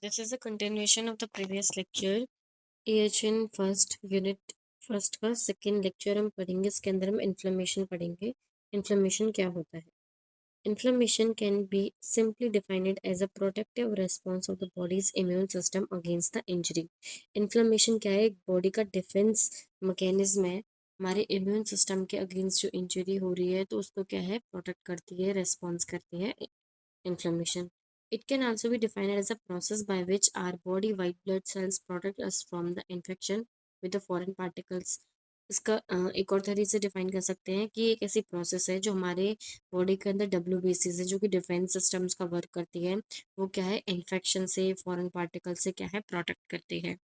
This is a continuation of the previous lecture. AHN first unit first का second lecture हम पढ़ेंगे. इसके अंदर हम इन्फ्लेमेशन पढ़ेंगे. इन्फ्लेमेशन क्या होता है? Inflammation can be simply defined as a protective response of the body's immune system against the injury. Inflammation क्या है? एक बॉडी का डिफेंस मैकेनिज्म है. हमारे इम्यून सिस्टम के अगेंस्ट जो इंजरी हो रही है तो उसको क्या है, प्रोटेक्ट करती है, रिस्पॉन्स करती है inflammation. It can also be defined as a process by which our body white blood cells protect us from the infection with the foreign particles. इसका एक और तरीके से डिफाइन कर सकते हैं कि एक ऐसी प्रोसेस है जो हमारे बॉडी के अंदर WBC है जो कि डिफेंस सिस्टम्स का वर्क करती है. वो क्या है, इन्फेक्शन से, फॉरेन पार्टिकल से क्या है, प्रोटेक्ट करती है.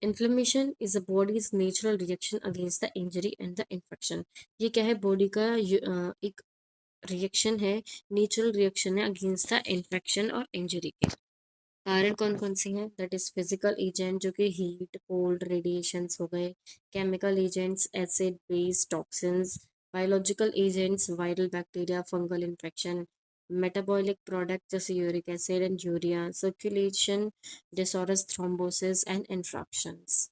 Inflammation is a bodies natural reaction against the injury and the infection. ये क्या है, बॉडी का एक रिएक्शन है, नेचुरल रिएक्शन है अगेंस्ट द इन्फेक्शन और इंजरी के. कारण कौन कौन सी हैं? दैट इज फिजिकल एजेंट जो कि हीट, कोल्ड, रेडिएशंस हो गए. Chemical agents, acid, base, toxins. Biological agents, viral bacteria, fungal infection. Metabolic product जैसे uric acid and urea. Circulation disorders, thrombosis and infarctions.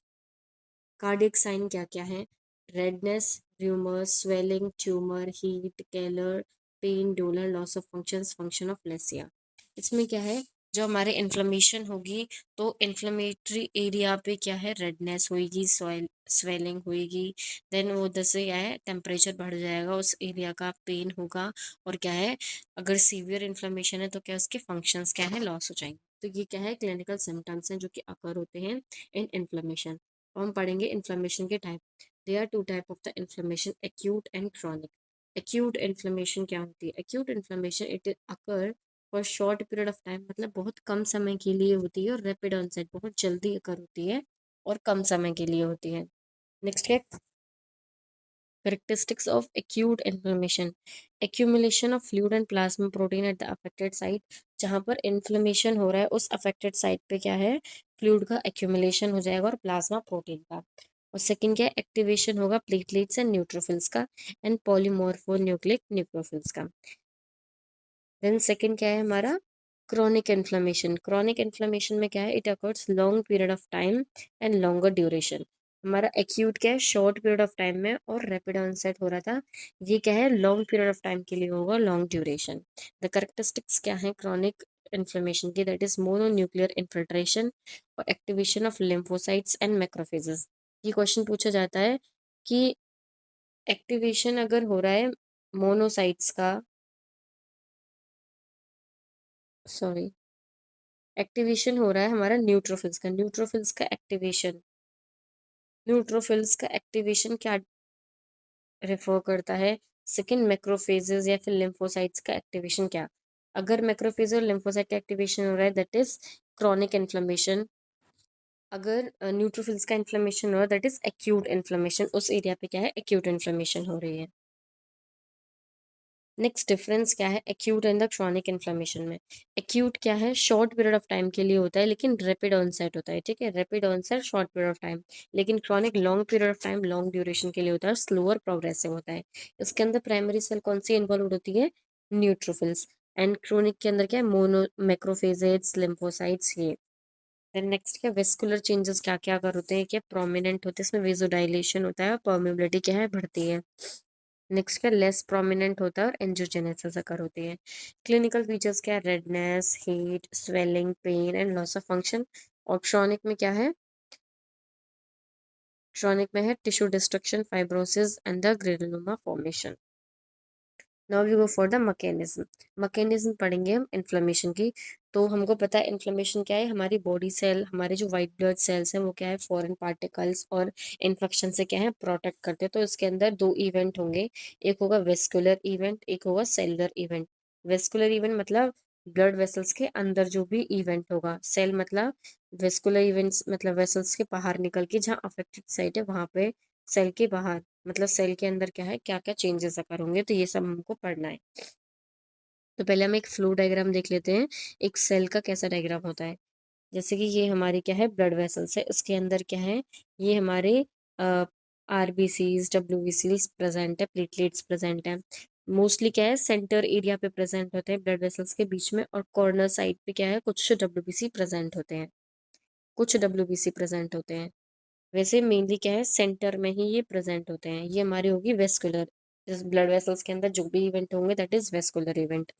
Cardiac sign क्या क्या है? Redness, rubor, swelling, tumor, heat, calor, pain, dolor, loss of functions, function of laesa. इसमें क्या है, जो हमारे inflammation होगी तो इन्फ्लेमेटरी एरिया पे क्या है, रेडनेस होगी, स्वेलिंग होगी. देन वो जैसे क्या है, टेम्परेचर बढ़ जाएगा, उस एरिया का पेन होगा. और क्या है, अगर सीवियर इन्फ्लेमेशन है तो क्या उसके फंक्शंस क्या है, लॉस हो जाएंगे. तो ये क्या है, क्लिनिकल सिम्टम्स हैं जो कि अकर होते हैं इन इन्फ्लेमेशन. हम पढ़ेंगे इन्फ्लेमेशन के type. There are two type of the inflammation, acute and chronic. Acute inflammation क्या होती है? Acute inflammation it occur for short period of time, मतलब बहुत कम समय के लिए होती है. और रैपिड ऑनसेट, बहुत जल्दी अकर होती है और कम समय के लिए होती है. नेक्स्ट है characteristics of acute inflammation. Accumulation of fluid and plasma protein at the affected site. जहाँ पर इन्फ्लेमेशन हो रहा है उस अफेक्टेड साइट पे क्या है, फ्लूइड का एक्यूमुलेशन हो जाएगा और प्लाज्मा प्रोटीन का. और सेकंड क्या है, एक्टिवेशन होगा प्लेटलेट्स एंड न्यूट्रोफिल्स का एंड पॉलीमॉर्फो न्यूक्लिक न्यूक्लियोफिल्स का. देन सेकंड क्या है हमारा, क्रॉनिक इन्फ्लेमेशन. क्रॉनिक इन्फ्लेमेशन में क्या है, it occurs long period of time and longer duration. हमारा एक्यूट क्या है, शॉर्ट पीरियड ऑफ टाइम में और रैपिड ऑनसेट हो रहा था. ये क्या है, लॉन्ग पीरियड ऑफ टाइम के लिए होगा, लॉन्ग ड्यूरेशन. द कैरेक्टरिस्टिक्स क्या है क्रॉनिक इन्फ्लेमेशन की? दैट इज मोनोन्यूक्लियर इन्फिल्ट्रेशन और activation of lymphocytes and macrophages. ये क्वेश्चन पूछा जाता है कि एक्टिवेशन अगर हो रहा है मोनोसाइट्स का, सॉरी, एक्टिवेशन हो रहा है हमारा न्यूट्रोफिल्स का. न्यूट्रोफिल्स का एक्टिवेशन, न्यूट्रोफिल्स का एक्टिवेशन क्या रेफर करता है? सेकंड, मैक्रोफेजेस या फिर लिम्फोसाइट्स का एक्टिवेशन क्या? अगर मैक्रोफेज और लिम्फोसाइट का एक्टिवेशन हो रहा है दैट इज क्रॉनिक इन्फ्लेमेशन. अगर न्यूट्रोफिल्स का इन्फ्लेमेशन हो रहा है दैट इज एक्यूट इन्फ्लेमेशन. उस एरिया पे क्या है, एक्यूट इन्फ्लेमेशन हो रही है. नेक्स्ट डिफरेंस क्या है acute and the chronic inflammation में? एक्यूट क्या है, शॉर्ट पीरियड ऑफ टाइम के लिए होता है लेकिन रैपिड ऑनसेट होता है. ठीक है, rapid onset, short period of time. लेकिन chronic long period of time, long duration के लिए होता है, स्लोअर प्रोग्रेसिव होता है. इसके अंदर प्राइमरी सेल कौन सी इन्वॉल्व होती है? न्यूट्रोफिल्स. एंड क्रोनिक के अंदर क्या है, मोनो मैक्रोफेजेट्स, लिम्फोसाइट्स, ये. देन नेक्स्ट क्या, वेस्कुलर चेंजेस क्या क्या कर होते हैं, क्या प्रोमिनेंट होते हैं? इसमें वेजोडाइलेशन होता है और परमेबिलिटी क्या है, बढ़ती है. नेक्स्ट क्या, लेस प्रोमिनेंट होता है और एंजियोजेनेसिस अकर होती है. क्लिनिकल फीचर्स क्या है, redness, heat, swelling, pain and loss of function. और क्रोनिक में क्या है, क्रोनिक में है tissue destruction, fibrosis and the granuloma formation. Now we go for the mechanism. Mechanism पढ़ेंगे हम इन्फ्लेमेशन की. तो हमको पता है इन्फ्लेमेशन क्या है, हमारी बॉडी सेल, हमारे जो वाइट ब्लड सेल्स हैं वो क्या है, फॉरेन पार्टिकल्स और इन्फेक्शन से क्या है, प्रोटेक्ट करते हैं. तो इसके अंदर दो इवेंट होंगे, एक होगा वेस्कुलर इवेंट, एक होगा सेलुलर इवेंट. वेस्कुलर इवेंट मतलब ब्लड वेसल्स के अंदर जो भी इवेंट होगा. सेल मतलब वेस्कुलर इवेंट्स मतलब वेसल्स के बाहर निकल के जहाँ अफेक्टेड साइट है वहाँ पे, सेल के बाहर मतलब सेल के अंदर क्या है, क्या क्या चेंजेस अकर होंगे, तो ये सब हमको पढ़ना है. तो पहले हम एक फ्लो डायग्राम देख लेते हैं, एक सेल का कैसा डायग्राम होता है. जैसे कि ये हमारी क्या है, ब्लड वेसल्स है, इसके अंदर क्या है, ये हमारे RBCs, WBCs प्रेजेंट है, प्लेटलेट्स प्रेजेंट है. मोस्टली क्या है सेंटर एरिया पे प्रेजेंट होते हैं ब्लड वेसल्स के बीच में, और कॉर्नर साइड पे क्या है कुछ डब्ल्यूबीसी प्रेजेंट होते हैं, कुछ डब्ल्यूबीसी प्रेजेंट होते हैं। वैसे मेनली क्या है सेंटर में ही ये प्रेजेंट होते हैं। ये हमारी होगी वेस्कुलर, जिस ब्लड वेसल्स के अंदर जो भी इवेंट होंगे दैट इज वेस्कुलर इवेंट।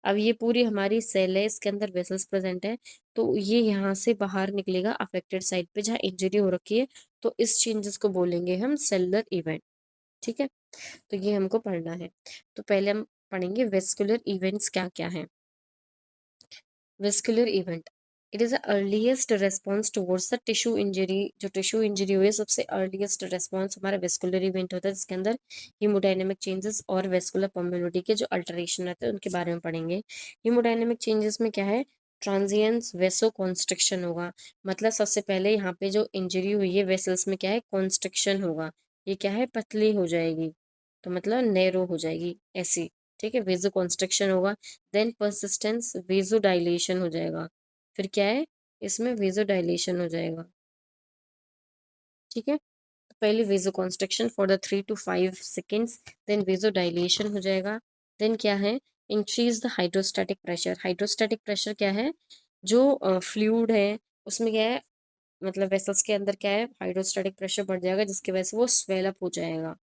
अब ये पूरी हमारी सेल है, इसके अंदर वेसल्स प्रेजेंट है, तो ये यहाँ से बाहर निकलेगा अफेक्टेड साइड पे जहाँ इंजरी हो रखी है, तो इस चेंजेस को बोलेंगे हम सेलुलर इवेंट। ठीक है, तो ये हमको पढ़ना है। तो पहले हम पढ़ेंगे वेस्कुलर इवेंट्स क्या क्या हैं। Vascular event, it is the earliest response towards the tissue injury. जो टिश्यू इंजरी हुई है सबसे अर्लीस्ट रेस्पॉन्स हमारा वेस्कुलर इवेंट होता है, जिसके अंदर हीमोडायनेमिक चेंजेस और वेस्कुलर परमेबिलिटी के जो अल्टरेशन रहते हैं उनके बारे में पढ़ेंगे। हीमोडायनेमिक चेंजेस में क्या है, ट्रांजिएंस वेसो कॉन्स्ट्रिक्शन होगा, मतलब सबसे पहले यहाँ पे जो इंजरी हुई है वेसल्स में क्या है कॉन्स्ट्रिक्शन होगा, ये क्या है पतली हो जाएगी, तो मतलब नैरो हो जाएगी ऐसी। ठीक है, वेजो कॉन्स्ट्रिक्शन होगा। देन परसिस्टेंस वेजो डायलेशन हो जाएगा, फिर क्या है इसमें वेजो डायलेशन हो जाएगा। ठीक है, तो पहले vasoconstriction for the 3 to 5 seconds, then vasodilation हो जाएगा। देन क्या है, increase the hydrostatic pressure. Hydrostatic pressure क्या है, जो फ्लूइड है उसमें क्या है, मतलब वेसल्स के अंदर क्या है हाइड्रोस्टैटिक प्रेशर बढ़ जाएगा, जिसकी वजह से वो स्वेल अप हो जाएगा।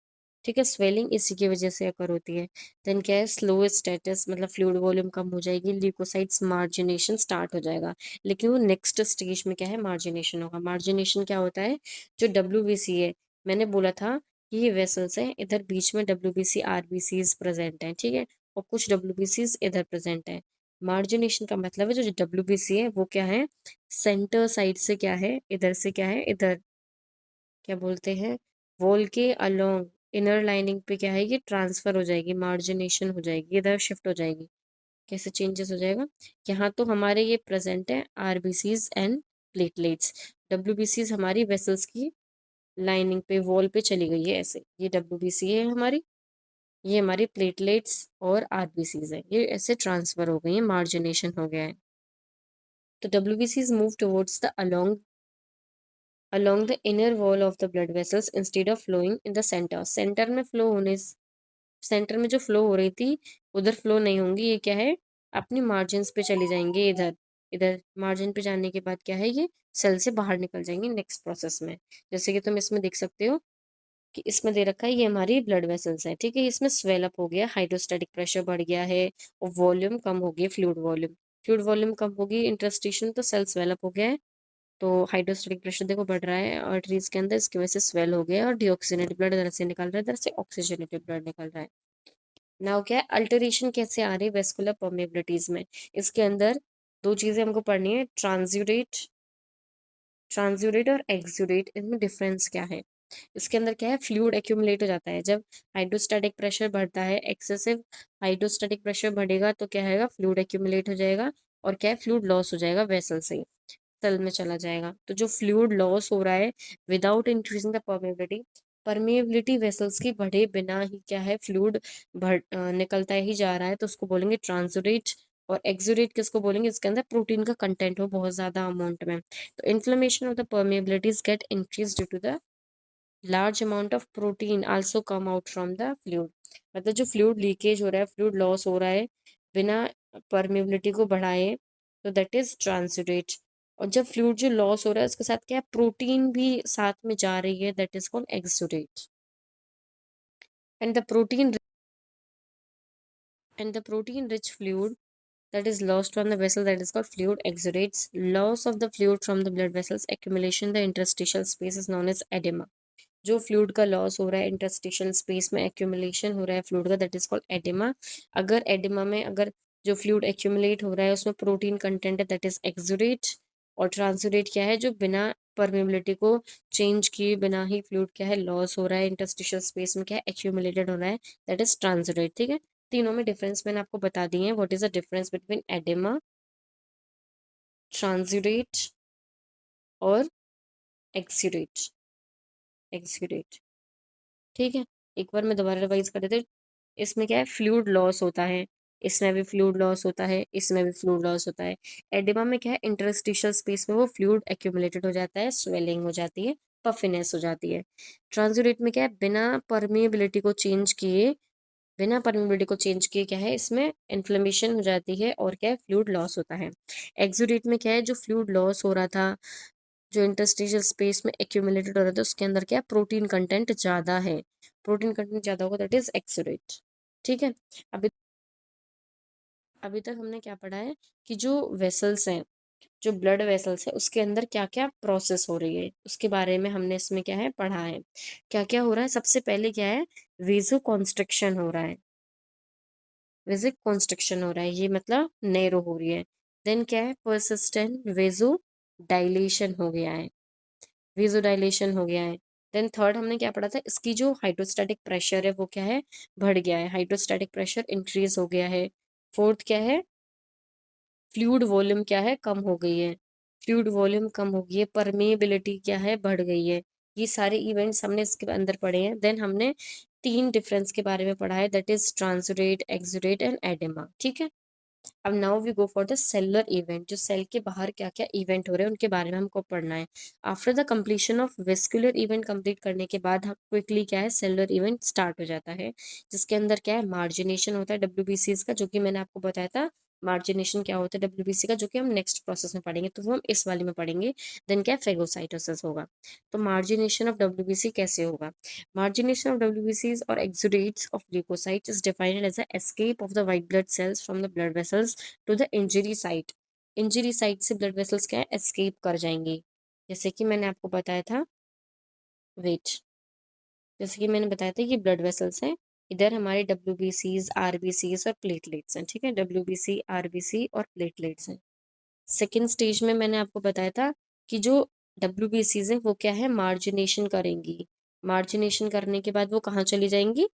ठीक है, स्वेलिंग इसी की वजह से अकर होती है। देन क्या है, स्लो स्टेटस, मतलब फ्लूइड वॉल्यूम कम हो जाएगी, ल्यूकोसाइट्स मार्जिनेशन स्टार्ट हो जाएगा। लेकिन वो नेक्स्ट स्टेज में क्या है मार्जिनेशन होगा। मार्जिनेशन क्या होता है, जो डब्ल्यूबीसी है, मैंने बोला था कि ये वेसल्स हैं, इधर बीच में डब्ल्यूबीसी आरबीसीज प्रेजेंट हैं, ठीक है, और कुछ डब्ल्यूबीसीज इधर प्रेजेंट है। मार्जिनेशन का मतलब है जो डब्ल्यूबीसी है वो क्या है, सेंटर साइड से क्या है, इधर से क्या है, इधर क्या बोलते हैं, वॉल के अलोंग इनर लाइनिंग पे क्या है ये ट्रांसफर हो जाएगी, मार्जिनेशन हो जाएगी, इधर शिफ्ट हो जाएगी। कैसे चेंजेस हो जाएगा, यहाँ तो हमारे ये प्रेजेंट है आरबीसीज एंड प्लेटलेट्स, डब्ल्यूबीसीज हमारी वेसल्स की लाइनिंग पे वॉल पे चली गई है ऐसे, ये डब्ल्यूबीसी है हमारी, ये हमारी प्लेटलेट्स और आरबीसीज है, ये ऐसे ट्रांसफर हो गई है, मार्जिनेशन हो गया है। तो डब्ल्यूबीसीज move towards the along the inner wall of the blood vessels instead of flowing in the center। Centre में फ्लो होने, सेंटर में जो फ्लो हो रही थी उधर फ्लो नहीं होंगी, ये क्या है अपनी मार्जिन्स पे चली जाएंगे, इधर इधर मार्जिन पे जाने के बाद क्या है ये सेल से बाहर निकल जाएंगे नेक्स्ट प्रोसेस में। जैसे कि तुम इसमें देख सकते हो कि इसमें दे रखा है ये हमारी ब्लड वेसल्स है, ठीक है, इसमें स्वेल अप हो गया, हाइड्रोस्टैटिक प्रेशर बढ़ गया है और वॉल्यूम कम हो गया, फ्लूइड वॉल्यूम कम होगी, इंटरस्टिशन तो सेल स्वेल अप हो गया है, तो हाइड्रोस्टैटिक प्रेशर देखो बढ़ रहा है आर्टरीज के अंदर, इसकी वजह से स्वेल हो गया है और डिऑक्सीनेटेड ब्लड इधर से निकल रहा है, इधर से ऑक्सीजनेटेड ब्लड निकल रहा है। नाउ क्या है अल्टरेशन कैसे आ रही है वेस्कुलर परमेबिलिटीज में, इसके अंदर दो चीजें हमको पढ़नी है, ट्रांसुरेट ट्रांसुरेट और एक्सुरेट, इनमें डिफरेंस क्या है। इसके अंदर क्या है फ्लूइड एक्यूमुलेट हो जाता है, जब हाइड्रोस्टैटिक प्रेशर बढ़ता है, एक्सेसिव हाइड्रोस्टैटिक प्रेशर बढ़ेगा तो क्या है फ्लूइड एक्यूमुलेट हो जाएगा, और क्या है फ्लूइड लॉस हो जाएगा वेसल से, सेल में चला जाएगा। तो जो फ्लूइड लॉस हो रहा है without increasing the permeability, permeability vessels की बढ़े बिना ही क्या है फ्लूइड निकलता ही जा रहा है, तो उसको बोलेंगे ट्रांसुरेट। और एक्सुरेट किसको बोलेंगे, इसके अंदर प्रोटीन का कंटेंट हो बहुत ज्यादा अमाउंट में। तो inflammation of the permeabilities get increased due to the large amount of protein also come out from the fluid। मतलब जो फ्लूइड लीकेज हो रहा है, फ्लूइड लॉस हो रहा है बिना परमेबिलिटी को बढ़ाए, तो दैट इज ट्रांसुरेट। और जब फ्लूइड जो लॉस हो रहा है उसके साथ क्या है प्रोटीन भी साथ में जा रही है, that is called exudate. And the protein protein rich fluid that is lost from the vessel, that is called fluid exudates। Loss of the fluid from the blood vessels, accumulation in the interstitial space is known as edema। जो fluid का loss हो रहा है interstitial space में, accumulation हो रहा है fluid का, दैट इज कॉल्ड एडिमा। अगर एडिमा में अगर जो फ्लूइड एक्यूमुलेट हो रहा है उसमें प्रोटीन कंटेंट है, दैट इज एक्सुडेट। और ट्रांसुडेट क्या है, जो बिना परमेबिलिटी को चेंज किए बिना ही फ्लूइड क्या है लॉस हो रहा है इंटरस्टिशियल स्पेस में, क्या है एक्यूमुलेटेड हो रहा है, दैट इज ट्रांसुडेट। ठीक है, तीनों में डिफरेंस मैंने आपको बता दिए हैं, what is the difference between oedema, transudate और एक्सुडेट, एक्सुडेट। ठीक है, एक बार मैं दोबारा रिवाइज कर देते, इसमें क्या है फ्लूइड लॉस होता है, इसमें भी फ्लूइड लॉस होता है, इसमें भी फ्लूइड लॉस होता है। एडिमा में क्या है इंटरस्टिशियल स्पेस में वो फ्लूइड एक्यूमुलेटेड हो जाता है, स्वेलिंग हो जाती है, पफिनेस हो जाती है। ट्रांसुरेट में क्या है बिना परमेबिलिटी को चेंज किए बिना परमिबिलिटी को चेंज किए क्या है, इसमें इन्फ्लेमेशन हो जाती है और क्या है, फ्लूइड लॉस होता है। एक्सुडेट में क्या है, जो फ्लूइड लॉस हो रहा था, जो इंटरस्टिशियल स्पेस में एक्यूमुलेटेड हो रहा था, उसके अंदर क्या है, प्रोटीन कंटेंट ज़्यादा है। प्रोटीन कंटेंट ज़्यादा होगा, दैट इज एक्सुडेट। ठीक है। अभी अभी तक हमने क्या पढ़ा है कि जो वेसल्स हैं, जो ब्लड वेसल्स है, उसके अंदर क्या क्या प्रोसेस हो रही है, उसके बारे में हमने इसमें क्या है पढ़ा है। क्या क्या हो रहा है, सबसे पहले क्या है, वेजो कॉन्स्ट्रिक्शन हो रहा है। वेजिक कॉन्स्ट्रिक्शन हो रहा है, ये मतलब नैरो हो रही है। देन क्या है, परसिस्टेंट वेजो डायलेशन हो गया है, वेजो डायलेशन हो गया है। देन थर्ड हमने क्या पढ़ा था, इसकी जो हाइड्रोस्टैटिक प्रेशर है वो क्या है, बढ़ गया है, हाइड्रोस्टैटिक प्रेशर इंक्रीज हो गया है। फोर्थ क्या है, फ्लूइड वॉल्यूम क्या है, कम हो गई है, फ्लूइड वॉल्यूम कम हो गई है, परमेबिलिटी क्या है, बढ़ गई है। ये सारे इवेंट्स हमने इसके अंदर पढ़े हैं। देन हमने तीन डिफरेंस के बारे में पढ़ा है, that is transudate, exudate and edema. ठीक है। अब now we go for the cellular event, जो सेल के बाहर क्या क्या इवेंट हो रहे हैं उनके बारे में हमको पढ़ना है। After the completion of vascular event complete करने के बाद हम क्विकली क्या है, सेलुलर इवेंट स्टार्ट हो जाता है, जिसके अंदर क्या है, मार्जिनेशन होता है डब्ल्यूबीसीज का, जो कि मैंने आपको बताया था। मार्जिनेशन क्या होता है डब्ल्यूबीसी का, जो कि हम नेक्स्ट प्रोसेस में पढ़ेंगे, तो वो हम इस वाले में पढ़ेंगे। देन क्या, फेगोसाइटोसिस होगा। तो मार्जिनेशन ऑफ डब्ल्यूबीसी कैसे होगा, margination of WBCs or exudates of leukocytes is defined as the escape of the white blood cells from the blood vessels to the injury site। Injury site से blood vessels क्या है, escape कर जाएंगे। जैसे कि मैंने आपको बताया था, वेट, जैसे कि मैंने बताया था, ये ब्लड वेसल्स हैं, इधर हमारे WBCs, RBCs और प्लेटलेट्स हैं। ठीक है, WBC, RBC और प्लेटलेट्स हैं। सेकेंड स्टेज में मैंने आपको बताया था कि जो WBCs हैं वो क्या है, मार्जिनेशन करेंगी। मार्जिनेशन करने के बाद वो कहाँ चली जाएंगी,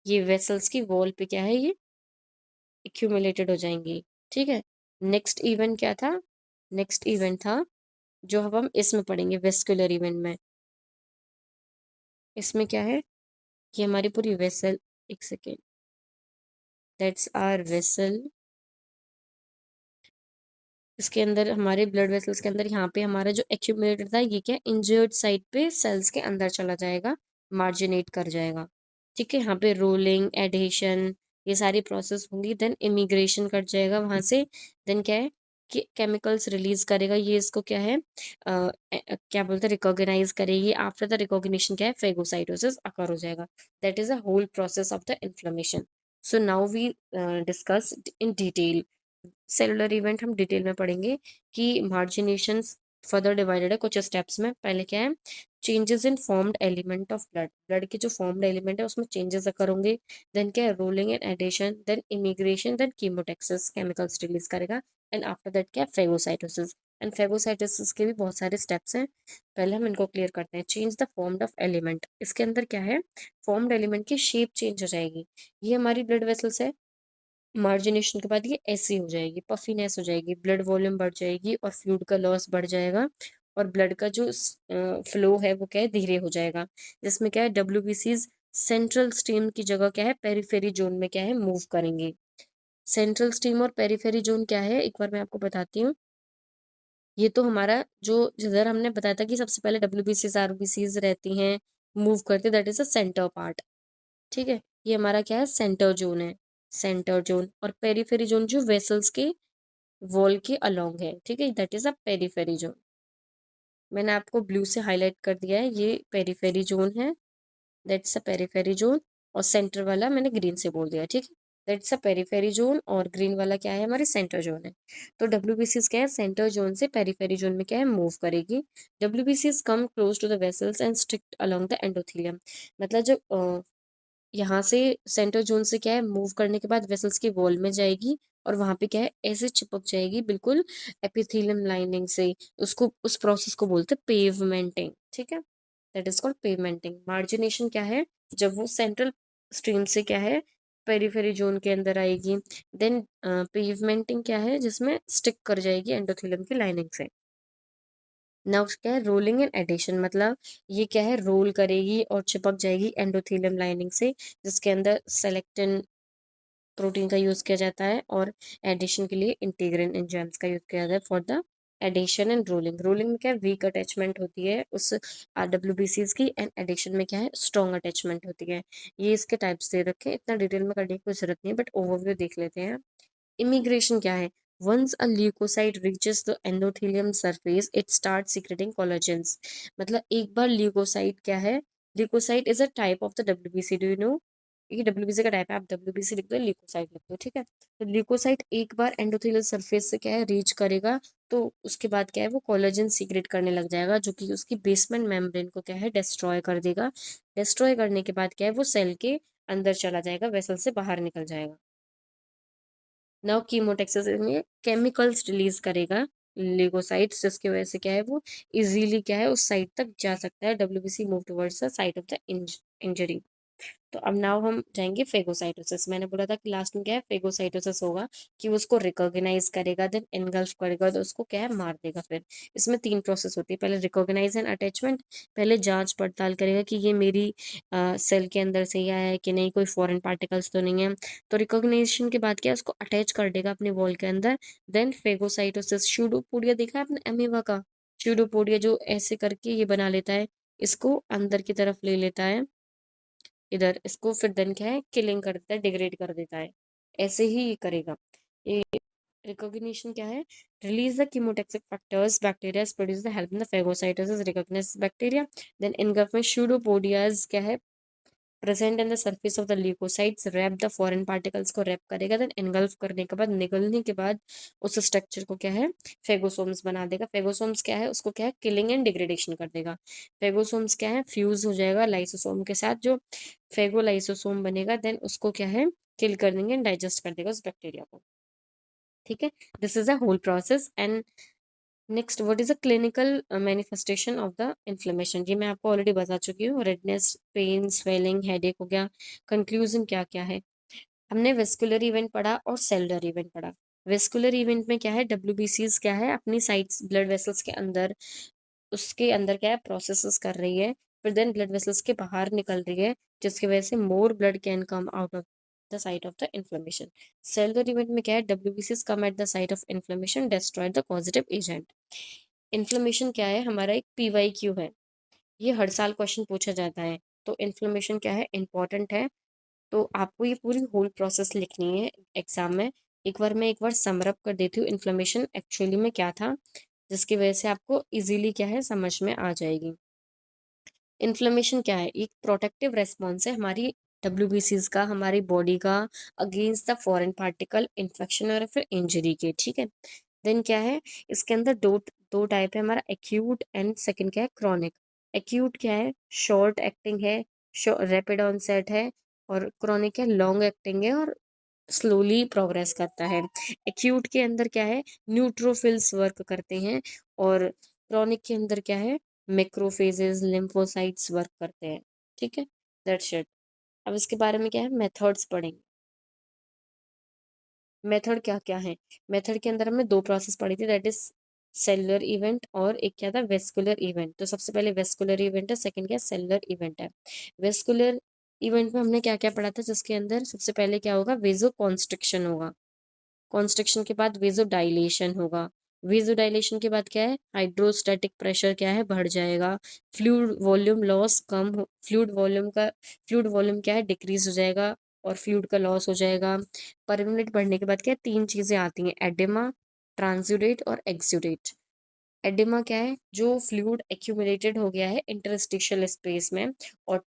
ये वेसल्स की वॉल पे क्या है, ये एक्यूमुलेटेड हो जाएंगी। ठीक है। नेक्स्ट इवेंट क्या था, नेक्स्ट इवेंट था जो अब हम इसमें पढ़ेंगे, वेस्कुलर इवेंट में। इसमें क्या है, ये हमारी पूरी वेसल, एक सेकेंड, दैट्स आर वेसल। इसके अंदर हमारे ब्लड वेसल्स के अंदर यहाँ पे हमारा जो एक्यूमुलेटेड था, ये क्या, इंजर्ड साइड पे सेल्स के अंदर चला जाएगा, मार्जिनेट कर जाएगा। ठीक है, यहाँ पे रोलिंग, एडहेशन, ये सारी प्रोसेस होंगी। देन इमिग्रेशन कर जाएगा वहां से। देन क्या है कि केमिकल्स रिलीज करेगा, ये इसको क्या है, क्या बोलते हैं, रिकॉग्नाइज करेगी। आफ्टर द रिकॉग्निशन क्या है, फेगोसाइटोसिस अकर हो जाएगा। That is a whole process of the inflammation. So now we discuss in detail cellular event, हम डिटेल में पढ़ेंगे कि मार्जिनेशन फर्दर डिवाइडेड है कुछ स्टेप्स में। पहले क्या है, changes in formed element of blood, blood के जो फॉर्म्ड एलिमेंट है उसमें चेंजेस अकर होंगे। देन क्या है, rolling and adhesion, then emigration, then chemotaxis, chemicals release करेगा। एंड आफ्टर दैट क्या है, फेगोसाइटोसिस। एंड फेगोसाइटोसिस के भी बहुत सारे स्टेप्स हैं, पहले हम इनको क्लियर करते हैं। Change the formed of element, इसके अंदर क्या है, फॉर्म्ड एलिमेंट की शेप चेंज हो जाएगी। ये हमारी ब्लड वेसल्स है, मार्जिनेशन के बाद ये ऐसी हो जाएगी, पफीनेस हो जाएगी, ब्लड वॉल्यूम बढ़ जाएगी और फ्लूइड का लॉस बढ़ जाएगा, और ब्लड का जो फ्लो है वो क्या है, धीरे हो जाएगा। जिसमें क्या है, WBCs सेंट्रल स्ट्रीम की जगह क्या है, पेरिफेरी जोन में क्या है, मूव करेंगे। सेंट्रल स्ट्रीम और पेरिफेरी जोन क्या है, एक बार मैं आपको बताती हूँ। ये तो हमारा जो, जिधर हमने बताया था कि सबसे पहले WBCs RBCs रहती हैं, मूव करते, that is a centre part. ठीक है, ये हमारा क्या है, सेंटर जोन है, सेंटर जोन। और पेरीफेरी जोन जो वेसल्स के वॉल के अलोंग है, ठीक है, that is a periphery zone. मैंने आपको ब्लू से हाईलाइट कर दिया है, ये पेरीफेरी जोन है, दैट्स अ पेरीफेरी जोन। और सेंटर वाला मैंने ग्रीन से बोल दिया, ठीक है, दैट्स अ पेरीफेरी जोन। और ग्रीन वाला क्या है, हमारी सेंटर जोन है। तो WBCs क्या है, सेंटर जोन से पेरीफेरी जोन में क्या है, मूव करेगी। WBCs come close to the vessels and strict along the endothelium. मतलब जब यहाँ से सेंटर जोन से क्या है, मूव करने के बाद वेसल्स की वॉल में जाएगी, और वहां पे क्या है, ऐसे चिपक जाएगी बिल्कुल एपिथेलियम लाइनिंग से। उसको, उस प्रोसेस को बोलते हैं पेवमेंटिंग। ठीक है, दैट इज कॉल्ड पेवमेंटिंग। मार्जिनेशन क्या है, जब वो सेंट्रल स्ट्रीम से क्या है, पेरीफेरी जोन के अंदर आएगी। देन पेवमेंटिंग क्या है, जिसमें स्टिक कर जाएगी एंडोथेलियम की लाइनिंग से। नेक्स्ट क्या है, रोलिंग एंड एडिशन, मतलब ये क्या है, रोल करेगी और चिपक जाएगी एंडोथेलियम लाइनिंग से, जिसके अंदर सेलेक्टिन प्रोटीन का यूज किया जाता है, और एडिशन के लिए इंटीग्रिन एंजाइम्स का यूज किया जाता है for the adhesion and rolling. Rolling में क्या है, वीक अटैचमेंट होती है उस RWBCs की, एंड एडिशन में क्या है, स्ट्रॉन्ग अटैचमेंट होती है। ये इसके टाइप्स दे रखे हैं, इतना डिटेल में करने की कोई जरूरत नहीं है, बट ओवरव्यू देख लेते हैं। इमिग्रेशन क्या है, once a leukocyte reaches the endothelium surface it start secreting collagenase. मतलब एक बार ल्यूकोसाइट क्या है, leukocyte is a type of the WBC, do you know? ये WBC का टाइप है, आप WBC लिख दो, ल्यूकोसाइट लिख दो, ठीक है। तो ल्यूकोसाइट एक बार एंडोथेलियल सरफेस से क्या है, रीच करेगा, तो उसके बाद क्या है, वो कोलेजन सीक्रेट करने लग जाएगा, जो कि उसकी बेसमेंट मेम्ब्रेन को क्या है, डिस्ट्रॉय कर देगा। डिस्ट्रॉय करने के बाद क्या है, वो सेल के अंदर चला जाएगा, वेसल से बाहर निकल जाएगा। नाउ कीमोटेक्सिस में केमिकल्स रिलीज करेगा लिगोसाइट्स, जिसकी वजह से क्या है, वो इजीली क्या है, उस साइट तक जा सकता है। WBC move towards the site of the injury. तो अब नाउ हम जाएंगे फेगोसाइटोसिस। मैंने बोला था कि लास्ट में क्या है, फेगोसाइटोसिस होगा, कि वो उसको रिकॉग्नाइज करेगा, देन एनगल्फ करेगा, तो उसको क्या है, मार देगा। फिर इसमें तीन प्रोसेस होती है, पहले रिकॉग्नाइज एंड अटैचमेंट, पहले जांच पड़ताल करेगा कि ये मेरी सेल के अंदर से ही आया है कि नहीं, कोई फॉरेन पार्टिकल्स तो नहीं है। तो रिकॉग्निशन के बाद क्या है, उसको अटैच कर देगा अपने वॉल के अंदर। देन फेगोसाइटोसिस, स्यूडोपोडिया देखा है आपने अमीबा का, स्यूडोपोडिया जो ऐसे करके ये बना लेता है, इसको अंदर की तरफ ले लेता है इधर, इसको फिर देन क्या है, किलिंग कर देता है, डिग्रेड कर देता है। ऐसे ही ये करेगा। ये रिकॉग्निशन क्या है, release the chemotactic factors bacteria produce the help in the phagocytosis recognize bacteria. Then engulfment pseudopodias क्या है, present in the surface of the leukocytes, wrap the foreign particles को रैप करेगा, देन एनगल्फ करने के बाद, निगलने के बाद उस स्ट्रक्चर को क्या है, फेगोसोम्स बना देगा। फेगोसोम्स क्या है, उसको क्या है, किलिंग एंड डिग्रेडेशन कर देगा। फेगोसोम्स क्या है, फ्यूज हो जाएगा लाइसोसोम के साथ, जो फेगोलाइसोसोम बनेगा, देन उसको क्या है, किल कर देंगे एंड डाइजेस्ट कर देगा उस बैक्टीरिया को, ठीक है। This is a whole process. And next, what is a clinical manifestation of the inflammation, ये मैं आपको ऑलरेडी बता चुकी हूँ, रेडनेस, पेन, स्वेलिंग, हेडेक हो गया। कंक्लूजन क्या क्या है, हमने वेस्कुलर इवेंट पढ़ा और सेलुलर इवेंट पढ़ा। वेस्कुलर इवेंट में क्या है, WBCs क्या है, अपनी साइट्स ब्लड वेसल्स के अंदर, उसके अंदर क्या है, प्रोसेसेस कर रही है, फिर देन ब्लड वेसल्स के बाहर निकल रही है, जिसकी वजह से more blood can come out of the site of the inflammation. Cellular event में क्या है, WBCs come at the site of inflammation, destroy the positive agent. Inflammation क्या है, हमारा एक PYQ है, ये हर साल क्वेश्चन पूछा जाता है। तो इन्फ्लेमेशन क्या है, इंपॉर्टेंट है। तो आपको ये पूरी होल प्रोसेस लिखनी है एग्जाम में। एक बार समरअप कर देती हूँ, इन्फ्लेमेशन एक्चुअली में क्या था, जिसकी वजह से आपको इजीली क्या है, समझ में आ जाएगी। इन्फ्लेमेशन क्या है, एक प्रोटेक्टिव रेस्पॉन्स है हमारी WBCs का, हमारी बॉडी का, against the foreign particle infection और फिर इंजरी के, ठीक है। देन क्या है, इसके अंदर दो दो टाइप है हमारा, एक्यूट एंड सेकंड क्या है, क्रॉनिक। एक्यूट क्या है, शॉर्ट एक्टिंग है, रैपिड ऑनसेट है, और क्रॉनिक है, लॉन्ग एक्टिंग है और स्लोली प्रोग्रेस करता है। एक्यूट के अंदर क्या है, न्यूट्रोफिल्स वर्क करते हैं, और क्रॉनिक के अंदर क्या है, मैक्रोफेजेस, लिम्फोसाइट्स वर्क करते हैं, ठीक है। That's it. अब इसके बारे में क्या है, मेथड्स पढ़ेंगे। मेथड क्या क्या है, मेथड के अंदर हमने दो प्रोसेस पढ़ी थी, दैट इज सेलुलर इवेंट और एक क्या था, वेस्कुलर इवेंट। तो सबसे पहले वेस्कुलर इवेंट है, सेकंड क्या, सेलुलर इवेंट है। वेस्कुलर इवेंट में हमने क्या क्या पढ़ा था, जिसके अंदर सबसे पहले क्या होगा, वेजो कॉन्स्ट्रिक्शन होगा, कॉन्स्ट्रिक्शन के बाद वेजो डायलेशन होगा, वेजो डायलेशन के बाद क्या है, हाइड्रोस्टैटिक प्रेशर क्या है, बढ़ जाएगा, फ्लूइड वॉल्यूम लॉस कम हो, फ्लूइड वॉल्यूम क्या है, डिक्रीज हो जाएगा, और फ्लूइड का लॉस हो जाएगा। पर मिनट बढ़ने के बाद क्या है, तीन चीजें आती हैं, एडिमा, ट्रांसुडेट और एक्सुडेट। एडिमा क्या है, जो फ्लूइड एक्यूमुलेटेड हो गया है इंटरस्टिशियल स्पेस में, और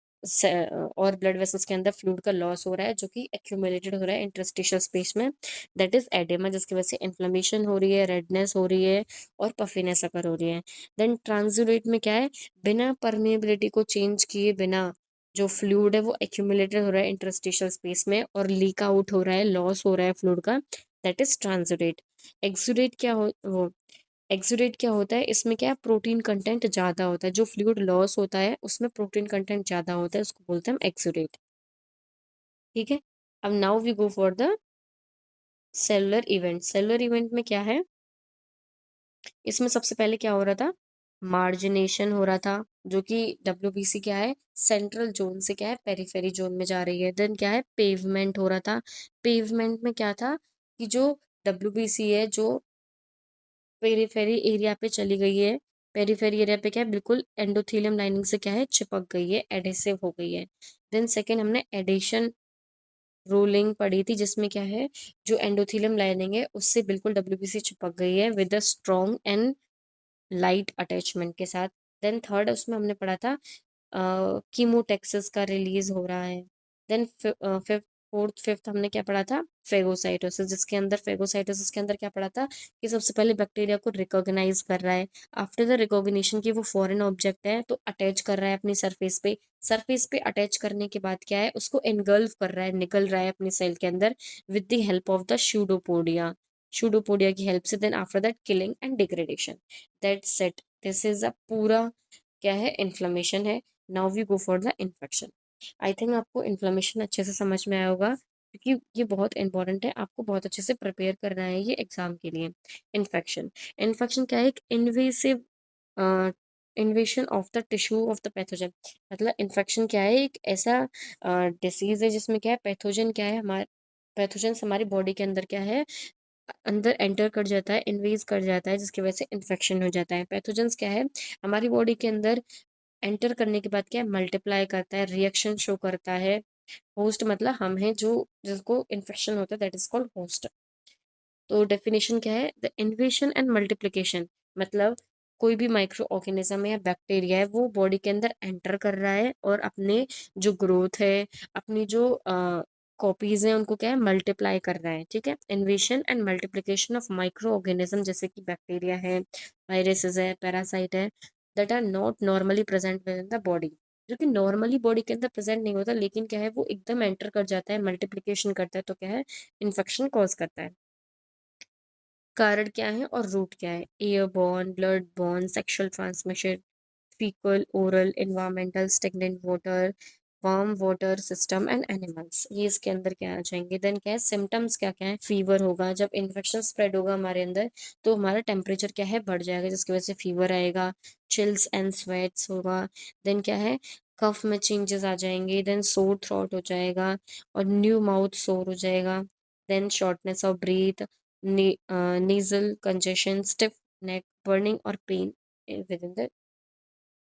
और ब्लड वेसल्स के अंदर फ्लूइड का लॉस हो रहा है, जो कि एक्यूमुलेटेड हो रहा है इंटरस्टिशियल स्पेस में, दैट इज एडिमा, जिसकी वजह से इन्फ्लेमेशन हो रही है, रेडनेस हो रही है, और पफिनेस अकर हो रही है। देन ट्रांसुडेट में क्या है, बिना परमेबिलिटी को चेंज किए बिना जो फ्लूइड है वो एक्यूमुलेटेड हो रहा है इंटरस्टिशियल स्पेस में, और लीक आउट हो रहा है, लॉस हो रहा है फ्लूइड का, दैट इज ट्रांसुडेट। एक्सुडेट क्या हो, वो एक्सुडेट क्या होता है, इसमें क्या है, प्रोटीन कंटेंट ज़्यादा होता है, जो फ्लूइड लॉस होता है उसमें प्रोटीन कंटेंट ज़्यादा होता है, उसको बोलते हैं हम एक्सुडेट, ठीक है। अब now we go for the cellular event. Cellular event में क्या है, इसमें सबसे पहले क्या हो रहा था, मार्जिनेशन हो रहा था, जो कि WBC क्या है, सेंट्रल जोन से क्या है, पेरिफेरी जोन में जा रही है। देन क्या है, पेवमेंट हो रहा था। पेवमेंट में क्या था, कि जो WBC है, जो पेरीफेरी एरिया पे चली गई है। पेरीफेरी एरिया पे क्या है, बिल्कुल एंडोथेलियम लाइनिंग से क्या है, चिपक गई है, एडेसिव हो गई है। देन सेकेंड हमने एडेशन रूलिंग पढ़ी थी, जिसमें क्या है, जो एंडोथेलियम लाइनिंग है उससे बिल्कुल डब्ल्यूबीसी चिपक गई है with a strong and light attachment के साथ। देन थर्ड उसमें हमने पढ़ा था कीमोटेक्सिस का रिलीज हो रहा है। देन फिफ्थ फोर्थ फिफ्थ हमने क्या पढ़ा था, फेगोसाइटोसिस, जिसके अंदर फेगोसाइटोसिस के अंदर क्या पढ़ा था कि सबसे पहले बैक्टीरिया को रिकॉग्नाइज कर रहा है। आफ्टर द रिकॉग्निशन की वो फॉरेन ऑब्जेक्ट है तो अटैच कर रहा है अपनी सरफेस पे अटैच करने के बाद क्या है, उसको एनगल्फ कर रहा है, निकल रहा है अपनी सेल के अंदर with the help of the pseudopodia की हेल्प से। Then after that killing and degradation, that's it, this is a पूरा क्या है, इन्फ्लेमेशन है। Now we go for the infection. I think आपको इन्फ्लेमेशन अच्छे से समझ में आया होगा, क्योंकि ये बहुत इंपॉर्टेंट है, आपको बहुत अच्छे से प्रिपेयर करना है ये एग्जाम के लिए। इन्फेक्शन, इन्फेक्शन क्या है, एक invasive इन्वेशन of the tissue of the pathogen. मतलब इन्फेक्शन क्या है, एक ऐसा डिसीज है जिसमें क्या है, पैथोजन क्या है, हमारे पैथोजन हमारी बॉडी के अंदर क्या है, अंदर एंटर कर जाता है, इन्वेज कर जाता है, जिसकी वजह से इन्फेक्शन हो जाता है। पैथोजेंस क्या है, हमारी बॉडी के अंदर एंटर करने के बाद क्या है, मल्टीप्लाई करता है, रिएक्शन शो करता है। होस्ट मतलब हम हैं जो, जिसको इन्फेक्शन होता है, दैट इज कॉल्ड होस्ट। तो डेफिनेशन क्या है, द इन्वेशन एंड मल्टीप्लिकेशन, मतलब कोई भी माइक्रो ऑर्गेनिज्म है या बैक्टीरिया है वो बॉडी के अंदर एंटर कर रहा है और अपने जो ग्रोथ है, अपनी जो कॉपीज हैं उनको क्या है, मल्टीप्लाई कर रहा है। ठीक है, invasion and multiplication of micro organism, जैसे कि बैक्टीरिया है, वायरसेस है, पैरासाइट है, that are not normally present within the body, जो कि नॉर्मली बॉडी के अंदर प्रेजेंट नहीं होता, लेकिन क्या है, वो एकदम एंटर कर जाता है, मल्टीप्लिकेशन करता है, तो क्या है, इन्फेक्शन कॉज करता है। कारण क्या है और रूट क्या है, airborne, blood born, sexual transmission, faecal, oral, environmental, stagnant water, warm water system and animals, ये इसके अंदर क्या आ जाएंगे। देन क्या है, सिम्टम्स क्या क्या है, फीवर होगा, जब इन्फेक्शन स्प्रेड होगा हमारे अंदर तो हमारा टेम्परेचर क्या है, बढ़ जाएगा, जिसकी वजह से फीवर आएगा, चिल्स एंड स्वेट्स होगा। देन क्या है, कफ में चेंजेस आ जाएंगे, देन सोर थ्रोट हो जाएगा और न्यू माउथ सोर हो जाएगा। Then shortness of breath, nasal congestion, stiff neck, burning और पेन within the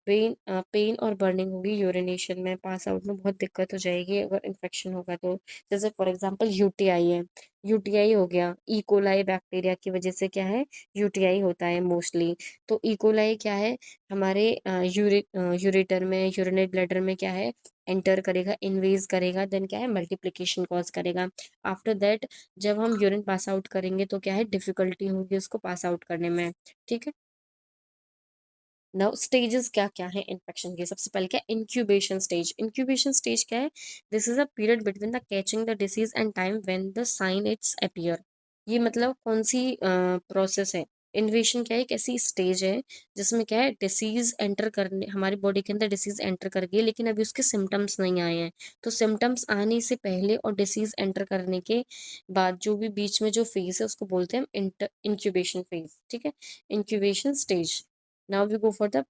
पेन और बर्निंग होगी, यूरिनेशन में, पास आउट में बहुत दिक्कत हो जाएगी अगर इन्फेक्शन होगा तो। जैसे फॉर एग्जांपल यूटीआई है, यूटीआई हो गया, इकोलाई बैक्टीरिया की वजह से क्या है, यूटीआई होता है मोस्टली। तो इकोलाई क्या है, हमारे यूरेटर में, यूरिनेट ब्लैडर में क्या है, एंटर करेगा, इन्वेज करेगा, देन क्या है, मल्टीप्लिकेशन कॉज करेगा। आफ्टर दैट जब हम यूरिन पास आउट करेंगे तो क्या है, डिफिकल्टी होगी उसको पास आउट करने में। ठीक है, नाउ स्टेजेस क्या क्या है इन्फेक्शन के, सबसे पहले क्या, इंक्यूबेशन स्टेज। इंक्यूबेशन स्टेज क्या है, this is a period between the catching the disease and time when the sign its appear. ये मतलब कौन सी प्रोसेस है, इन्वेशन क्या है, एक ऐसी स्टेज है जिसमें क्या है, डिसीज एंटर करने, हमारी बॉडी के अंदर डिसीज एंटर कर गई लेकिन अभी उसके सिम्टम्स नहीं आए हैं। तो सिम्टम्स आने से पहले और डिसीज एंटर करने के बाद जो भी बीच में जो फेज है उसको बोलते हैं हम इंक्यूबेशन फेज। ठीक है, incubation stage. Now we go for the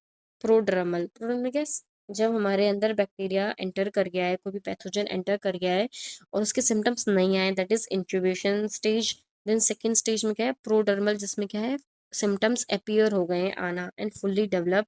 prodromal. Prodromal क्या है, जब हमारे अंदर बैक्टीरिया एंटर कर गया है, कोई भी पैथोजन एंटर कर गया है और उसके सिम्टम्स नहीं आए, that is incubation stage. Then second stage में क्या है, प्रोडर्मल, जिसमें क्या है, सिम्टम्स अपीयर हो गए हैं आना एंड फुल्ली डेवलप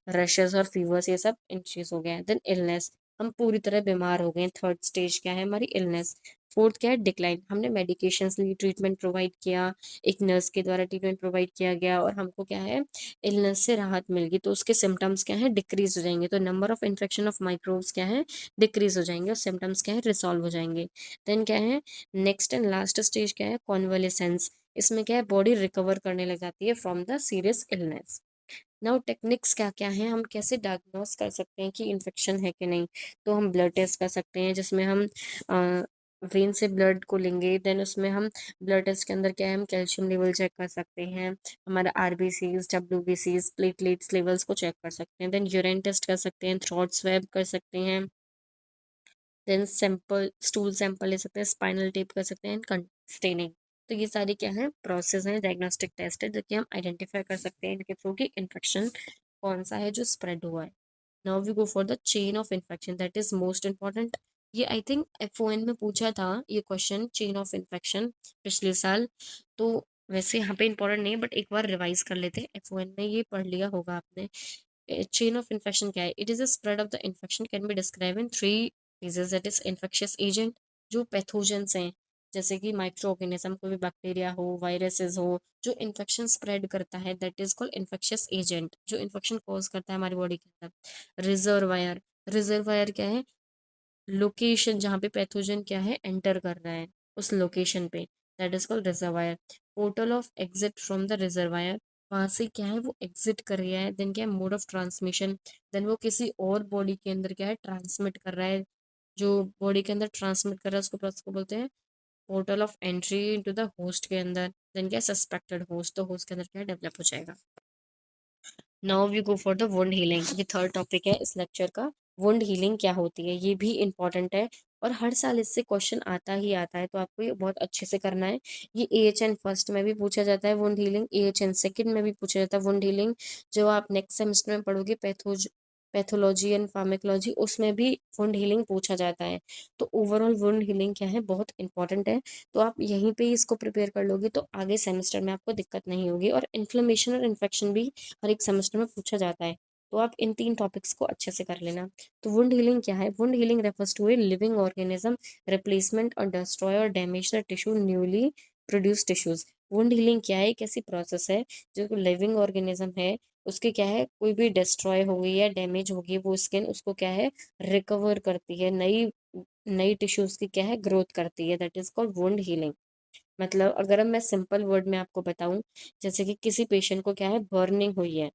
रशेस और फीवर्स, ये सब इंक्रीज हो गए हैं। देन इलनेस, हम पूरी तरह बीमार हो गए हैं। थर्ड स्टेज क्या है, हमारी इलनेस। फोर्थ क्या है, डिक्लाइन, हमने मेडिकेशंस ली, ट्रीटमेंट प्रोवाइड किया, एक नर्स के द्वारा ट्रीटमेंट प्रोवाइड किया गया और हमको क्या है, इलनेस से राहत मिल गई, तो उसके सिम्टम्स क्या है, डिक्रीज हो जाएंगे, तो number of infection of microbes क्या है, डिक्रीज हो जाएंगे और सिम्टम्स क्या है, रिसॉल्व हो जाएंगे। देन क्या है, नेक्स्ट एंड लास्ट स्टेज क्या है, कॉन्वलेसेंस। इसमें क्या है, बॉडी रिकवर करने लग जाती है from the serious illness. Now techniques क्या क्या हैं, हम कैसे डायग्नोस कर सकते हैं कि इन्फेक्शन है कि नहीं। तो हम ब्लड टेस्ट कर सकते हैं, जिसमें हम वेन से ब्लड को लेंगे, देन उसमें हम ब्लड टेस्ट के अंदर क्या है, हम कैल्शियम लेवल चेक कर सकते हैं, हमारा आरबीसीज, डब्ल्यूबीसीज, प्लेटलेट्स लेवल्स को चेक कर सकते हैं। देन यूरिन टेस्ट कर सकते हैं, थ्रोट स्वैब कर सकते हैं, देन सैंपल, स्टूल सैंपल ले सकते हैं, स्पाइनल टेप कर सकते हैं, एंड स्टेनिंग। तो ये सारी क्या है, प्रोसेस है, डायग्नोस्टिक टेस्ट है, जो कि हम आइडेंटिफाई कर सकते हैं इनके थ्रू कि इन्फेक्शन कौन सा है जो स्प्रेड हुआ है। Now we go for the chain of infection, that is most important. ये आई थिंक एफओएन में पूछा था ये क्वेश्चन, चेन ऑफ इन्फेक्शन, पिछले साल। तो वैसे यहाँ पे इंपॉर्टेंट नहीं है, बट एक बार रिवाइज कर लेते हैं। FON में ये पढ़ लिया होगा आपने। चेन ऑफ इन्फेक्शन क्या है? It is a spread of the infection can be describe in 3 phases, that is infectious agent, जो पैथोजेंस हैं, जैसे कि माइक्रो ऑर्गेनिज्म, कोई भी बैक्टीरिया हो, वायरसेस हो, जो इन्फेक्शन स्प्रेड करता है, that is called infectious agent, जो इन्फेक्शन कॉज करता है हमारी बॉडी के अंदर। रिजर्वायर, रिजर्वायर क्या है? लोकेशन जहाँ पे पैथोजन क्या है, एंटर कर रहा है उस लोकेशन पे, that is called reservoir. Portal of exit from the reservoir, वहां से क्या है वो एग्जिट कर रहा है। देन क्या है? मोड ऑफ ट्रांसमिशन, देन वो किसी और बॉडी के अंदर क्या है, ट्रांसमिट कर रहा है। जो बॉडी के अंदर ट्रांसमिट कर रहा है उसको प्लस को बोलते हैं portal of entry into the host के अंदर। देन क्या है? सस्पेक्टेड होस्ट, तो होस्ट के अंदर क्या है, डेवलप हो जाएगा। Now we go for the wound healing, ये थर्ड टॉपिक है इस लेक्चर का। वुंड हीलिंग क्या होती है, ये भी इंपॉर्टेंट है और हर साल इससे क्वेश्चन आता ही आता है, तो आपको ये बहुत अच्छे से करना है। ये AHN फर्स्ट में भी पूछा जाता है वुंड हीलिंग, AHN सेकंड में भी पूछा जाता है वुंड हीलिंग। जो आप नेक्स्ट सेमेस्टर में पढ़ोगे पैथोलॉजी एंड फार्मेकोलॉजी, उसमें भी वुंड हीलिंग पूछा जाता है। तो ओवरऑल वुंड हीलिंग क्या है, बहुत इंपॉर्टेंट है। तो आप यहीं पे ही इसको प्रिपेयर कर लोगे तो आगे सेमेस्टर में आपको दिक्कत नहीं होगी। और इन्फ्लेमेशन और इन्फेक्शन भी हर एक सेमेस्टर में पूछा जाता है, तो आप इन 3 टॉपिक्स को अच्छे से कर लेना। तो वुंड हीलिंग क्या है? Wound healing refers to a living organism replacement और डिस्ट्रॉय और damage the tissue newly produce tissues. Wound healing क्या है? एक ऐसी प्रोसेस है जो लिविंग ऑर्गेनिज्म है, उसके क्या है, कोई भी डिस्ट्रॉय हो गई या डैमेज हो गई वो स्किन, उसको क्या है, रिकवर करती है, नई नई टिश्यूज की क्या है, ग्रोथ करती है, that is called wound healing. मतलब अगर अब मैं सिंपल वर्ड में आपको बताऊं, जैसे कि किसी पेशेंट को क्या है, बर्निंग हुई है,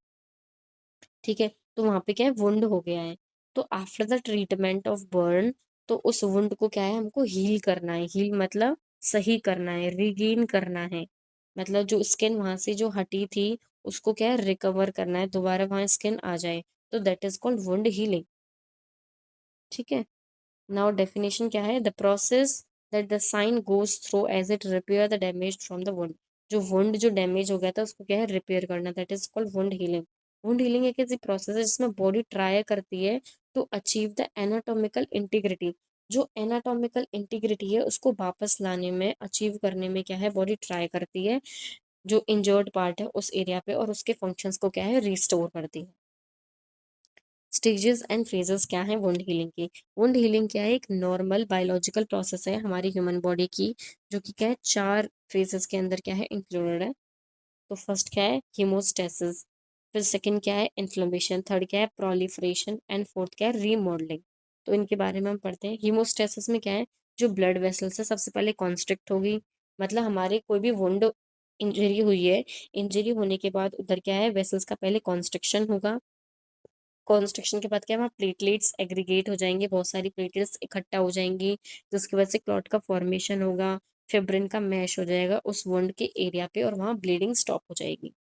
ठीक है, तो वहां पे क्या है, वुंड हो गया है। तो after the treatment of burn, तो उस वुंड को क्या है, हमको हील करना है। हील मतलब सही करना है, रिगेन करना है। मतलब जो स्किन वहां से जो हटी थी, उसको क्या है, रिकवर करना है, दोबारा वहां स्किन आ जाए, तो that is called wound healing. ठीक है। नाउ डेफिनेशन क्या है? The process that the skin goes through as it repair the damage from the wound. जो वुंड जो डैमेज हो गया था उसको क्या है, रिपेयर करना, that is called wound healing. Wound healing एक ऐसी प्रोसेस है जिसमें बॉडी ट्राई करती है to achieve the anatomical integrity. जो एनाटोमिकल इंटीग्रिटी है उसको वापस लाने में, अचीव करने में क्या है, बॉडी ट्राई करती है जो इंजर्ड पार्ट है उस एरिया पे, और उसके फंक्शंस को क्या है, रिस्टोर करती है। स्टेजेस एंड फेजेस क्या है वुंड हीलिंग की? वुंड हीलिंग क्या है, एक नॉर्मल बायोलॉजिकल प्रोसेस है हमारी ह्यूमन बॉडी की, जो कि क्या है, 4 फेजेस के अंदर क्या है, इंक्लूडेड है। तो फर्स्ट क्या है, हीमोस्टेसिस, फिर सेकंड क्या है, इन्फ्लेमेशन, थर्ड क्या है, प्रोलिफरेशन, एंड फोर्थ क्या है, रीमॉडलिंग। तो इनके बारे में हम पढ़ते हैं। हीमोस्टेसिस में क्या है, जो ब्लड वेसल्स है सबसे पहले कॉन्स्ट्रिक्ट होगी। मतलब हमारे कोई भी वुंड इंजरी हुई है, इंजरी होने के बाद उधर क्या है, वेसल्स का पहले कॉन्स्ट्रिक्शन होगा। कॉन्स्ट्रक्शन के बाद क्या है, वहाँ प्लेटलेट्स एग्रीगेट हो जाएंगे, बहुत सारी प्लेटलेट्स इकट्ठा हो जाएंगी, जिसकी वजह से क्लॉट का फॉर्मेशन होगा, फिब्रिन का मैश हो जाएगा उस वुंड के एरिया पे, और वहाँ ब्लीडिंग स्टॉप हो जाएगी।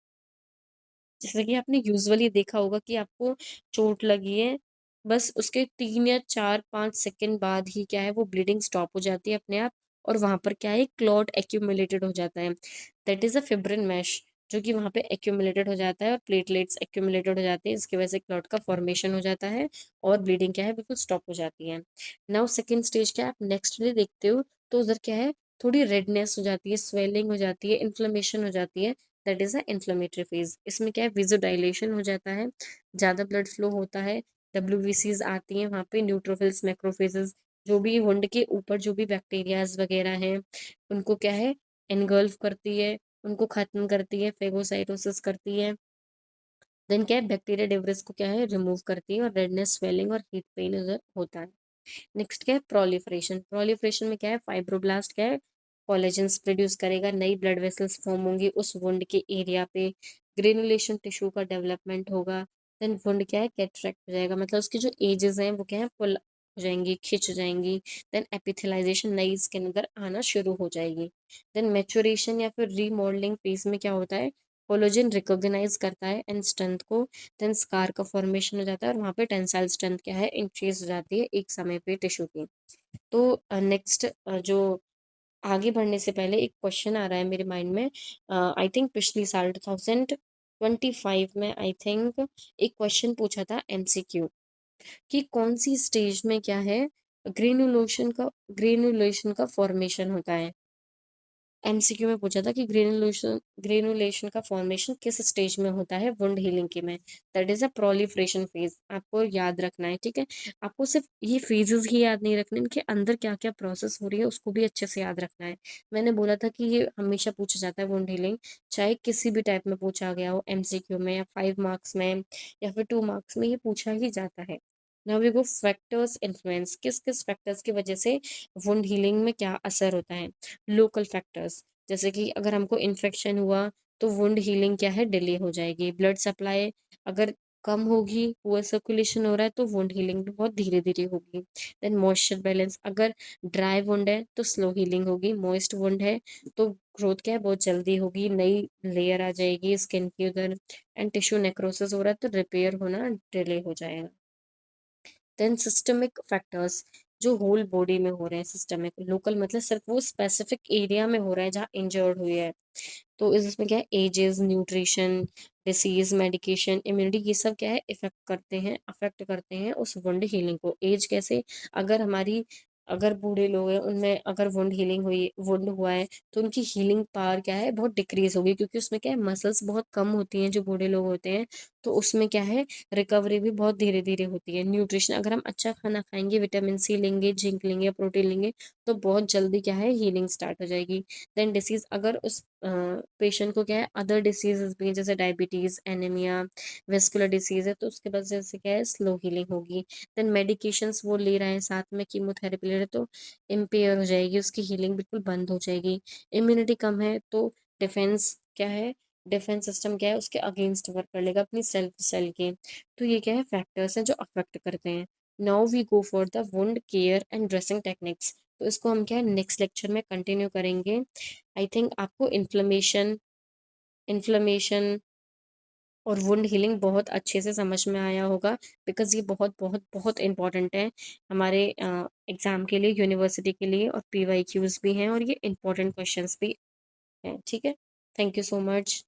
जैसे कि आपने यूजुअली देखा होगा कि आपको चोट लगी है, बस उसके 3 या 4-5 सेकंड बाद ही क्या है, वो ब्लीडिंग स्टॉप हो जाती है अपने आप, और वहां पर क्या है, क्लॉट एक्यूमुलेटेड हो जाता है, that is a fibrin mesh, जो कि वहां पे एक्यूमुलेटेड हो जाता है और प्लेटलेट्स एक्यूमुलेटेड हो जाती है, इसकी वजह से क्लॉट का फॉर्मेशन हो जाता है और ब्लीडिंग क्या है, बिल्कुल स्टॉप हो जाती है। नाउ सेकेंड स्टेज क्या है, आप नेक्स्ट डे देखते हो तो उधर क्या है, थोड़ी रेडनेस हो जाती है, स्वेलिंग हो जाती है, इन्फ्लेमेशन हो जाती है, that is a inflammatory phase. इसमें क्या है, विजुडाइलेशन हो जाता है, ज़्यादा ब्लड फ्लो होता है, WBCs आती हैं वहाँ पे, न्यूट्रोफिल्स, मैक्रोफेजेस, जो भी वुंड के ऊपर जो भी बैक्टीरियाज वगैरह हैं, उनको क्या है, एनगल्फ करती है, उनको खत्म करती है, फेगोसाइटोसिस करती है। देन क्या है, बैक्टीरिया डिवरेज को क्या है, रिमूव करती है, और रेडनेस, स्वेलिंग और हीट पेन उधर होता है। नेक्स्ट क्या है, प्रोलिफरेशन। प्रोलिफरेशन में क्या है, फाइब्रोब्लास्ट क्या है, कोलेजन्स प्रोड्यूस करेगा, नई ब्लड वेसल्स फॉर्म होंगी उस वुंड के एरिया पे, ग्रेनुलेशन टिश्यू का डेवलपमेंट होगा। देन वुंड क्या है, कैटरेक्ट हो जाएगा, मतलब उसकी जो एजेस हैं वो क्या है, फुल हो जाएंगी, खिंच जाएंगी। देन एपिथेलाइजेशन, नई स्किन अंदर आना शुरू हो जाएगी। देन मैच्योरेशन या फिर रीमॉडलिंग फेज में क्या होता है, कोलेजन रिकॉग्नाइज करता है एंड स्ट्रेंथ को, देन स्कार का फॉर्मेशन हो जाता है, और वहाँ पे टेंसाइल स्ट्रेंथ क्या है, इंक्रीज हो जाती है एक समय पे टिश्यू की। तो नेक्स्ट जो आगे बढ़ने से पहले एक क्वेश्चन आ रहा है मेरे माइंड में। आई थिंक पिछली साल 2025 में आई थिंक एक क्वेश्चन पूछा था MCQ, कि कौन सी स्टेज में क्या है, ग्रेनुलेशन का फॉर्मेशन होता है। एमसीक्यू में पूछा था कि ग्रेनुलेशन का फॉर्मेशन किस स्टेज में होता है वुंड हीलिंग के में। That is a proliferation phase, आपको याद रखना है, ठीक है। आपको सिर्फ ये फेजेस ही याद नहीं रखने, इनके अंदर क्या क्या प्रोसेस हो रही है उसको भी अच्छे से याद रखना है। मैंने बोला था कि ये हमेशा पूछा जाता है वुंड हीलिंग, चाहे किसी भी टाइप में पूछा गया हो, एमसीक्यू में या 5 मार्क्स में या फिर 2 मार्क्स में, ये पूछा ही जाता है। Now we go factors influence, किस किस फैक्टर्स की वजह से वुंड हीलिंग में क्या असर होता है। लोकल फैक्टर्स, जैसे कि अगर हमको इन्फेक्शन हुआ तो वुंड हीलिंग क्या है, डिले हो जाएगी। ब्लड सप्लाई अगर कम होगी, पुअर सर्कुलेशन हो रहा है, तो वुंड हीलिंग भी बहुत धीरे धीरे होगी। देन मॉइस्चर बैलेंस, अगर ड्राई वुंड है तो स्लो हीलिंग होगी, मॉइस्ट वुंड है तो ग्रोथ क्या है बहुत जल्दी होगी, नई लेयर आ जाएगी स्किन की उधर। एंड टिश्यू नेक्रोसिस हो रहा है तो रिपेयर होना डिले हो जाएगा। देन सिस्टमिक फैक्टर्स, जो होल बॉडी में हो रहे हैं। सिस्टमिक, लोकल मतलब सिर्फ वो स्पेसिफिक एरिया में हो रहा है जहाँ इंजर्ड हुई है। तो इसमें क्या है, ages, nutrition, disease, medication, immunity, ये सब क्या है इफेक्ट करते हैं, अफेक्ट करते हैं उस वुंड हीलिंग को। एज कैसे, अगर हमारी, अगर बूढ़े लोग हैं उनमें अगर वुंड हीलिंग हुई, वुंड हुआ है, तो उनकी हीलिंग पावर क्या है बहुत डिक्रीज होगी, क्योंकि उसमें क्या है मसल्स बहुत कम होती हैं जो बूढ़े लोग होते हैं। तो उसमें क्या है रिकवरी भी बहुत धीरे धीरे होती है। न्यूट्रिशन, अगर हम अच्छा खाना खाएंगे, विटामिन सी लेंगे, जिंक लेंगे, प्रोटीन लेंगे, तो बहुत जल्दी क्या है हीलिंग स्टार्ट हो जाएगी। देन डिसीज, अगर उस पेशेंट को क्या है अदर डिसीजेस भी हैं, जैसे डायबिटीज, एनीमिया, वेस्कुलर डिसीज है, तो उसके वजह से क्या है स्लो हीलिंग होगी। देन मेडिकेशंस वो ले रहे हैं, साथ में कीमोथेरेपी ले रहे हैं, तो इम्पेयर हो जाएगी, उसकी हीलिंग बिल्कुल बंद हो जाएगी। इम्यूनिटी कम है तो डिफेंस क्या है, डिफेंस सिस्टम क्या है उसके अगेंस्ट वर्क कर लेगा अपनी सेल्फ सेल के। तो ये क्या है फैक्टर्स हैं जो अफेक्ट करते हैं। Now we go for the wound care and dressing techniques. तो इसको हम क्या है नेक्स्ट लेक्चर में कंटिन्यू करेंगे। आई थिंक आपको इन्फ्लेमेशन इन्फ्लेमेशन और वुंड हीलिंग बहुत अच्छे से समझ में आया होगा, बिकॉज ये बहुत बहुत बहुत इंपॉर्टेंट है हमारे एग्जाम के लिए, यूनिवर्सिटी के लिए, और पीवाईक्यूज भी हैं और ये इंपॉर्टेंट क्वेश्चंस भी हैं, ठीक है। Thank you so much.